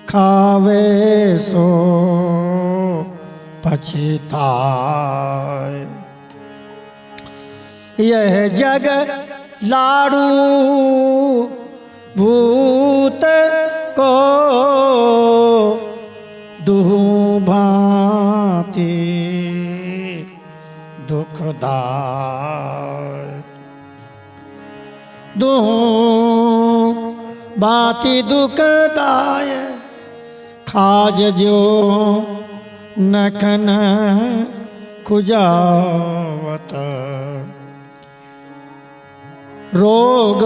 खावे सो पछताए। यह जग लाड़ू भूत को दुहु भांति दुखदाय। दुहु भांति दुखदाय खाज जो नखन खुजावत। रोग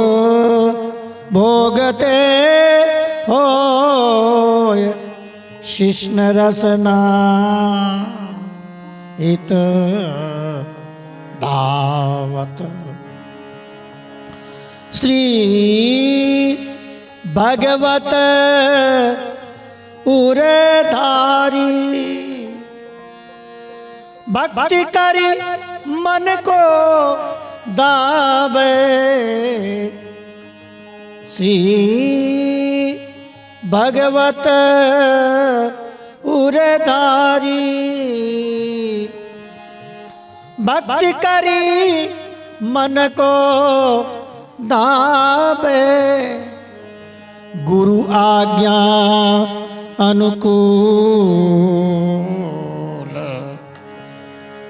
भोगते होय शिष्ण रसना इत दावत। श्री भगवत उरधारी भक्ति करी मन को दावे। श्री भगवत उरधारी भक्ति करी मन को दावे। गुरु आज्ञा अनुकूल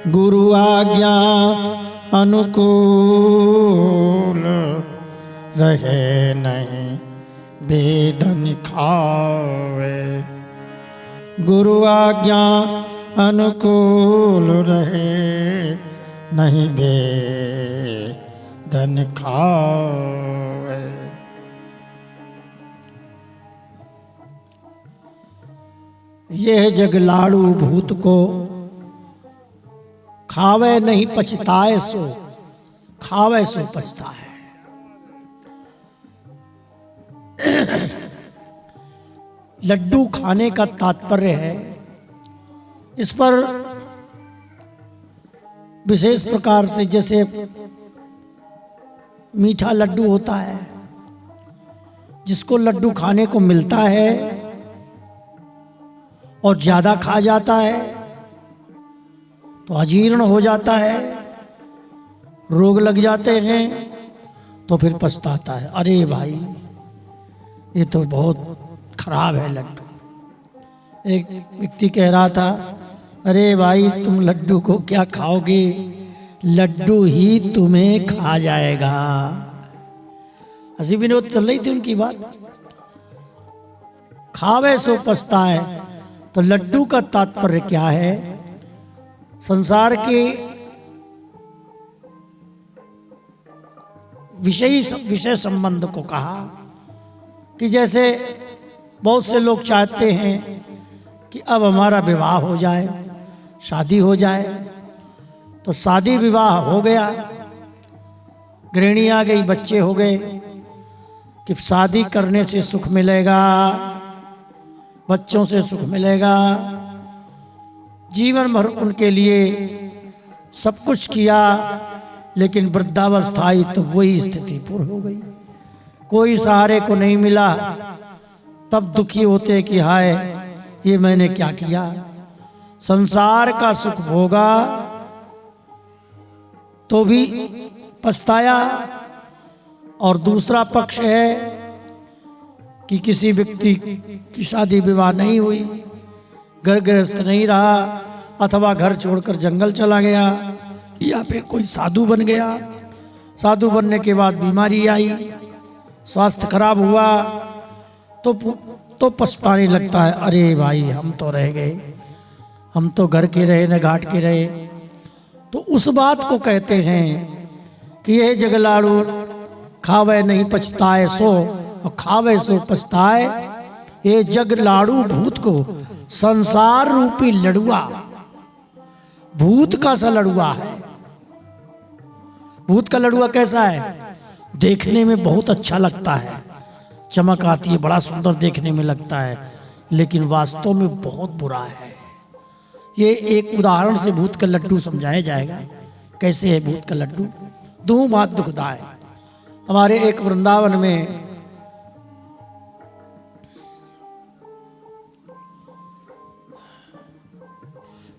गुरु आज्ञा अनुकूल रहे नहीं बेदन खावे। गुरु आज्ञा अनुकूल रहे नहीं बेदन खावे। यह जग लाड़ू भूत को खावे नहीं पछताए सो खावे सो पछता है। लड्डू खाने का तात्पर्य है, इस पर विशेष प्रकार से, जैसे मीठा लड्डू होता है, जिसको लड्डू खाने को मिलता है और ज्यादा खा जाता है तो अजीर्ण हो जाता है, रोग लग जाते हैं, तो फिर पछताता है, अरे भाई ये तो बहुत खराब है लड्डू। एक व्यक्ति कह रहा था, अरे भाई तुम लड्डू को क्या खाओगे, लड्डू ही तुम्हें खा जाएगा। हंसी विनोद चल रही थी उनकी बात। खावे सो पछताए, तो लड्डू का तात्पर्य क्या है? संसार के विषय संबंध को कहा कि जैसे बहुत से लोग चाहते हैं कि अब हमारा विवाह हो जाए, शादी हो जाए, तो शादी विवाह हो गया, गृहिणी आ गई, बच्चे हो गए, कि शादी करने से सुख मिलेगा, बच्चों से सुख मिलेगा, जीवन भर उनके लिए सब कुछ किया, लेकिन वृद्धावस्था आई तो वही स्थिति पूर्ण हो गई, कोई सहारे को नहीं मिला। तब दुखी होते कि हाय ये मैंने क्या किया। संसार का सुख भोगा तो भी पछताया। और दूसरा पक्ष है कि किसी व्यक्ति की शादी विवाह नहीं हुई, घर गृहस्थ नहीं रहा, अथवा घर छोड़कर जंगल चला गया, या फिर कोई साधु बन गया, साधु बनने के बाद बीमारी आई, स्वास्थ्य खराब हुआ, तो पछताने लगता है, अरे भाई हम तो रह गए, हम तो घर के रहे न घाट के रहे। तो उस बात को कहते हैं कि यह जगलाड़ू खावे नहीं पछताए सो, और खावे सो पछताए। ये जग लाड़ू भूत को संसार रूपी लड़ुआ, भूत का सा लड़ुआ है। भूत का लड़ुआ कैसा है? देखने में बहुत अच्छा लगता है, चमक आती है, बड़ा सुंदर देखने में लगता है, लेकिन वास्तव में बहुत बुरा है। ये एक उदाहरण से भूत का लड्डू समझाया जाएगा। कैसे है भूत का लड्डू? दो बात दुखदाय। हमारे एक वृंदावन में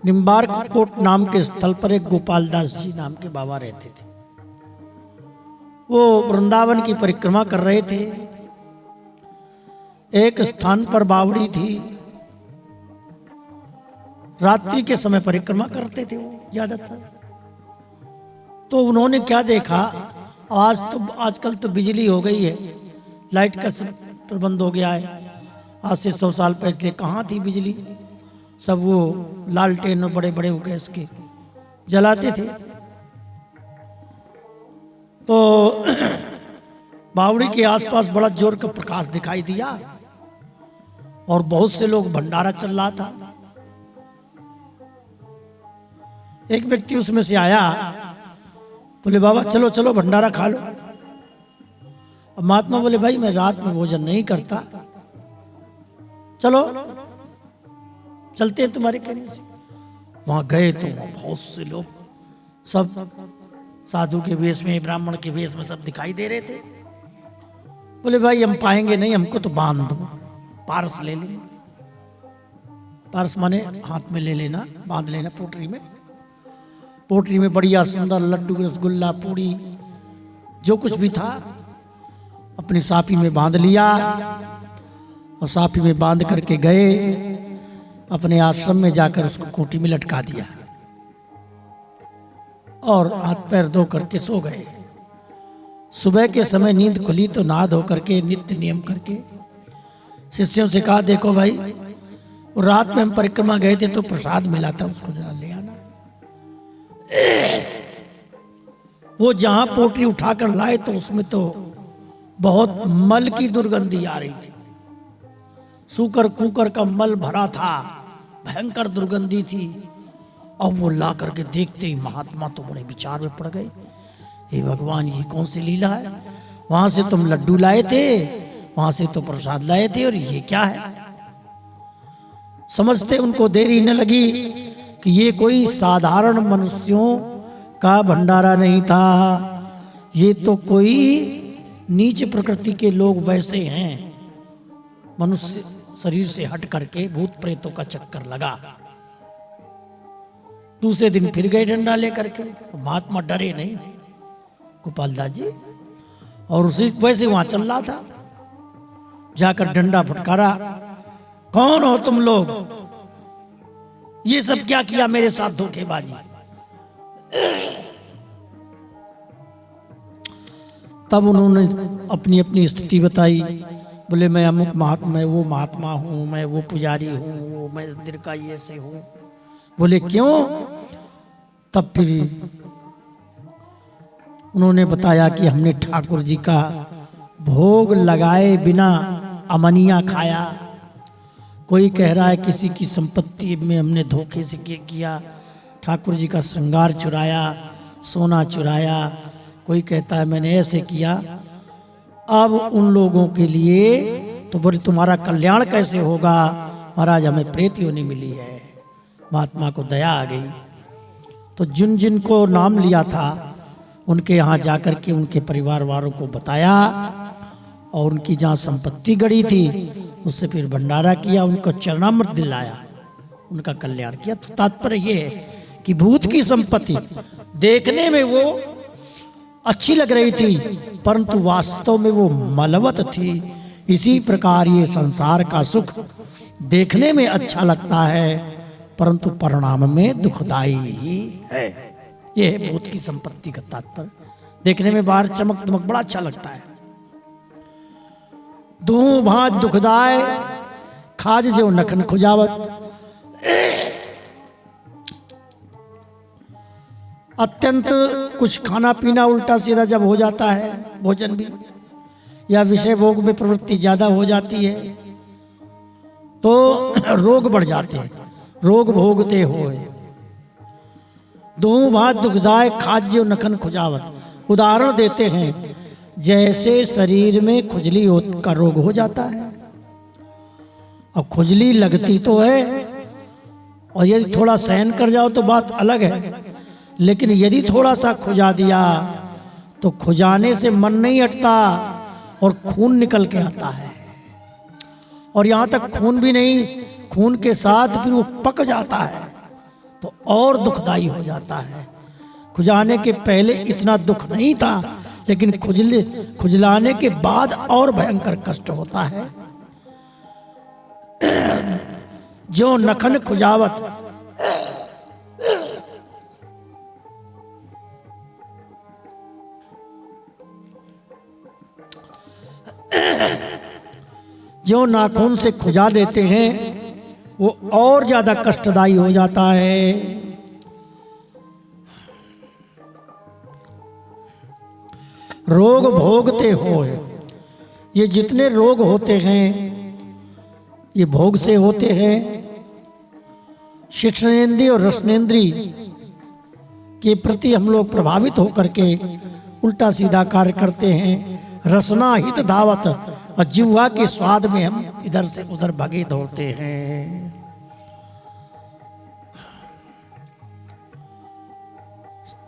निम्बार्क कोट नाम के स्थल पर एक गोपाल दास जी नाम के बाबा रहते थे। वो वृंदावन की परिक्रमा कर रहे थे। एक स्थान पर बावड़ी थी, रात्रि के समय परिक्रमा करते थे वो ज्यादातर। तो उन्होंने क्या देखा, आजकल तो बिजली हो गई है, लाइट का सब प्रबंध हो गया है। आज से 100 साल पहले कहाँ थी बिजली, सब वो लालटेन बड़े बड़े गैस के जलाते थे। तो बावड़ी के आसपास बड़ा जोर का प्रकाश दिखाई दिया और बहुत से लोग भंडारा चल रहा था। एक व्यक्ति उसमें से आया, बोले बाबा चलो चलो भंडारा खा लो। अब महात्मा बोले भाई मैं रात में भोजन नहीं करता, चलो चलते हैं तुम्हारे कहने से। वहां गए तो बहुत से लोग सब साधु के वेश में, ब्राह्मण के वेश में सब दिखाई दे रहे थे। बोले भाई हम पाएंगे नहीं, हमको तो बांध दो, पारस ले लेना। पारस माने हाथ में ले लेना, बांध लेना पोटरी में। पोटरी में बढ़िया सुंदर लड्डू, रसगुल्ला, पूड़ी, जो कुछ भी था अपनी साफी में बांध लिया और साफी में बांध करके गए अपने आश्रम में जाकर उसको कोठी में लटका दिया और हाथ पैर धो करके सो गए। सुबह के समय नींद खुली तो नहा धो करके नित्य नियम करके शिष्यों से कहा देखो भाई रात में हम परिक्रमा गए थे तो प्रसाद मिला था, उसको जरा ले आना। वो जहां पोटरी उठाकर लाए तो उसमें तो बहुत मल की दुर्गंधी आ रही थी। सूकर कूकर का मल भरा था, भयंकर दुर्गंधी थी। अब वो ला करके देखते ही महात्मा तो बड़े विचार में पड़ गए, हे भगवान ये कौन सी लीला है, वहां से तुम लड्डू लाए थे, वहां से तो प्रसाद लाए थे, और ये क्या है। समझते उनको देरी न लगी कि ये कोई साधारण मनुष्यों का भंडारा नहीं था, ये तो कोई नीच प्रकृति के लोग वैसे हैं। मनुष्य शरीर से हट करके भूत प्रेतों का चक्कर लगा। दूसरे दिन फिर गए डंडा लेकर के, महात्मा डरे नहीं गोपाल दास जी, और उसी वैसे वहां चल रहा था। जाकर डंडा फटकारा, कौन हो तुम लोग, ये सब क्या किया मेरे साथ धोखेबाजी। तब उन्होंने अपनी अपनी स्थिति बताई। बोले मैं अमुक महात्मा, मैं वो महात्मा हूँ, मैं वो पुजारी हूँ, वो मैं मंदिर का ये से हूँ। बोले क्यों। तब फिर उन्होंने बताया कि हमने ठाकुर जी का भोग लगाए बिना अमनिया खाया। कोई कह रहा है किसी की संपत्ति में हमने धोखे से किया, ठाकुर जी का श्रृंगार चुराया, सोना चुराया। कोई कहता है मैंने ऐसे किया। अब उन लोगों के लिए तो बोले तुम्हारा कल्याण कैसे होगा महाराज, हमें प्रेत योनि मिली है। महात्मा को दया आ गई तो जिन जिन को नाम लिया था उनके यहाँ जाकर के उनके परिवार वालों को बताया और उनकी जहाँ संपत्ति गड़ी थी उससे फिर भंडारा किया, उनको चरणामृत दिलाया, उनका कल्याण किया। तो तात्पर्य ये है कि भूत की संपत्ति देखने में वो अच्छी लग रही थी परंतु वास्तव में वो मलवत थी। इसी प्रकार ये संसार का सुख देखने में अच्छा लगता है परंतु परिणाम में दुखदाई ही है। ये है भूत की संपत्ति का तात्पर्य। देखने में बाहर चमक दमक बड़ा अच्छा लगता है, दू भांत दुखदाय खाज जो नखन खुजावत। अत्यंत कुछ खाना पीना उल्टा सीधा जब हो जाता है, भोजन भी या विषय भोग में प्रवृत्ति ज्यादा हो जाती है तो रोग बढ़ जाते हैं। रोग भोगते होए दो भात दुखदाय खाज्य नखन खुजावत। उदाहरण देते हैं जैसे शरीर में खुजली का रोग हो जाता है। अब खुजली लगती तो है और यदि थोड़ा सहन कर जाओ तो बात अलग है, लेकिन यदि थोड़ा सा खुजा दिया तो खुजाने से मन नहीं हटता और खून निकल के आता है। और यहाँ तक खून भी नहीं, खून के साथ फिर वो पक जाता है, तो और दुखदाई हो जाता है। खुजाने के पहले इतना दुख नहीं था, लेकिन खुजलाने के बाद और भयंकर कष्ट होता है। जो नखन खुजावत जो नाखून से खुजा देते हैं वो और ज्यादा कष्टदायी हो जाता है। रोग भोगते हो, ये जितने रोग होते हैं ये भोग से होते हैं। शिक्षणेन्द्रिय और रसनेन्द्रिय के प्रति हम लोग प्रभावित होकर के उल्टा सीधा कार्य करते हैं। रसना हित धावत, और जिह्वा के स्वाद में हम इधर से उधर भागे दौड़ते हैं।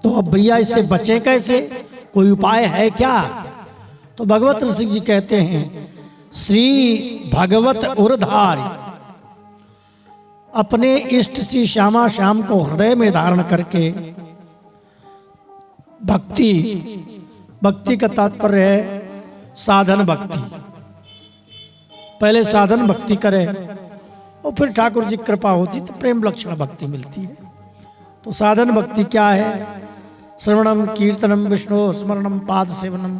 तो अब भैया इससे बचे कैसे, कोई उपाय है क्या? तो भगवत रसिक जी कहते हैं, श्री भगवत उरधार, अपने इष्ट श्री श्यामा श्याम को हृदय में धारण करके भक्ति, भक्ति का तात्पर्य है साधन भक्ति। पहले साधन भक्ति करे और फिर ठाकुर जी कृपा होती तो प्रेम लक्षण भक्ति मिलती है। तो साधन भक्ति क्या है? श्रवणम कीर्तनम विष्णु स्मरणम पाद सेवनम,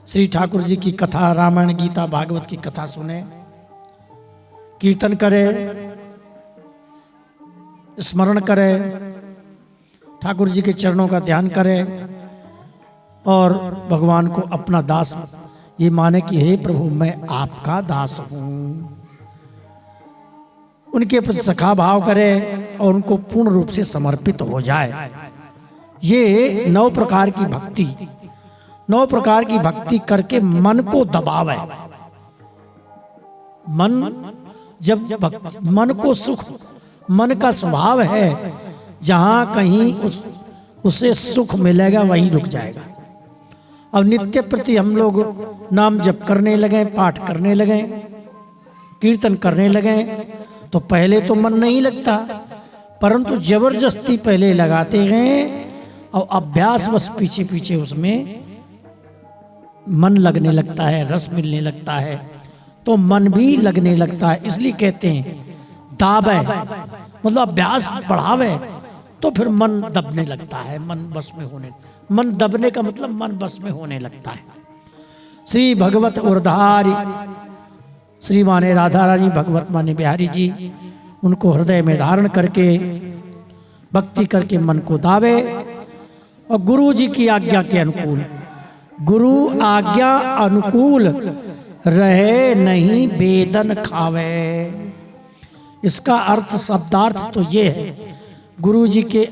श्री ठाकुर जी की कथा, रामायण गीता भागवत की कथा सुने, कीर्तन करे, स्मरण करे, ठाकुर जी के चरणों का ध्यान करे और भगवान को अपना दास ये माने कि हे प्रभु मैं आपका दास हूं। उनके प्रति सखा भाव करे और उनको पूर्ण रूप से समर्पित हो जाए। ये 9 प्रकार की भक्ति, 9 प्रकार की भक्ति करके मन को दबावे। मन जब मन को सुख, मन का स्वभाव है जहां कहीं उसे सुख मिलेगा वहीं रुक जाएगा। अब नित्य प्रति हम लोग नाम जप करने लगे, पाठ करने लगे, कीर्तन करने लगे, तो पहले तो मन नहीं लगता, परंतु जबरदस्ती पहले लगाते हैं और अभ्यास बस पीछे पीछे उसमें मन लगने लगता है, रस मिलने लगता है, तो मन भी लगने लगता है। इसलिए कहते हैं दाबे, मतलब अभ्यास बढ़ावे तो फिर मन दबने लगता है, मन बस में होने, मन दबने का मतलब मन बस में होने लगता है। श्री भगवत उरधारी, श्री माने राधा रानी, भगवत माने बिहारी जी, उनको हृदय में धारण करके भक्ति करके मन को दावे और गुरु जी की आज्ञा के अनुकूल, गुरु आज्ञा अनुकूल रहे नहीं बेदन खावे। इसका अर्थ, शब्दार्थ तो ये है, गुरु जी के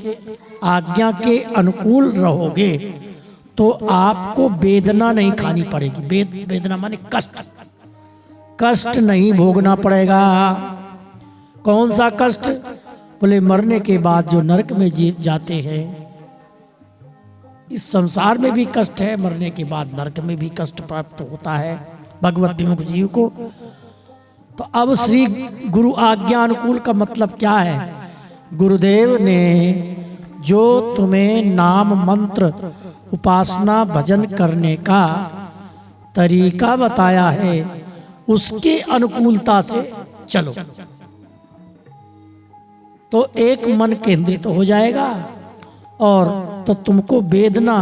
आज्ञा के अनुकूल रहोगे तो आपको वेदना नहीं खानी पड़ेगी। वेदना माने कष्ट, कष्ट नहीं भोगना पड़ेगा। कौन सा कष्ट? बोले मरने के बाद जो नरक में जाते हैं, इस संसार में भी कष्ट है, मरने के बाद नरक में भी कष्ट प्राप्त होता है भगवत विमुख जीव को। तो अब श्री गुरु आज्ञा अनुकूल का मतलब क्या है? गुरुदेव ने जो तुम्हें नाम मंत्र उपासना भजन करने का तरीका बताया है उसके अनुकूलता से चलो, तो एक मन केंद्रित हो जाएगा और तो तुमको वेदना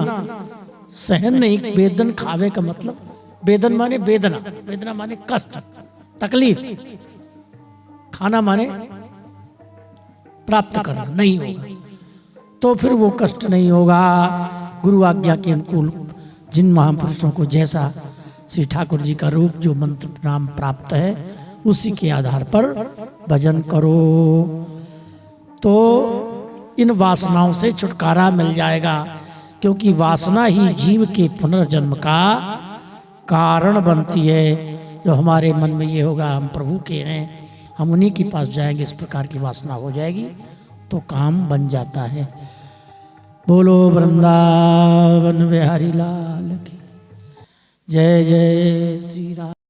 सहन नहीं। वेदन खावे का मतलब, वेदन माने वेदना, वेदना माने कष्ट, तकलीफ, खाना माने प्राप्त करना नहीं होगा, तो फिर वो कष्ट नहीं होगा। गुरु आज्ञा के अनुकूल जिन महापुरुषों को जैसा श्री ठाकुर जी का रूप जो मंत्र नाम प्राप्त है उसी के आधार पर भजन करो, तो इन वासनाओं से छुटकारा मिल जाएगा। क्योंकि वासना ही जीव के पुनर्जन्म का कारण बनती है। जो हमारे मन में ये होगा हम प्रभु के हैं, हम उन्हीं के पास जाएंगे, इस प्रकार की वासना हो जाएगी तो काम बन जाता है। बोलो वृंदावन बिहारी लाल की जय। जय श्री राम।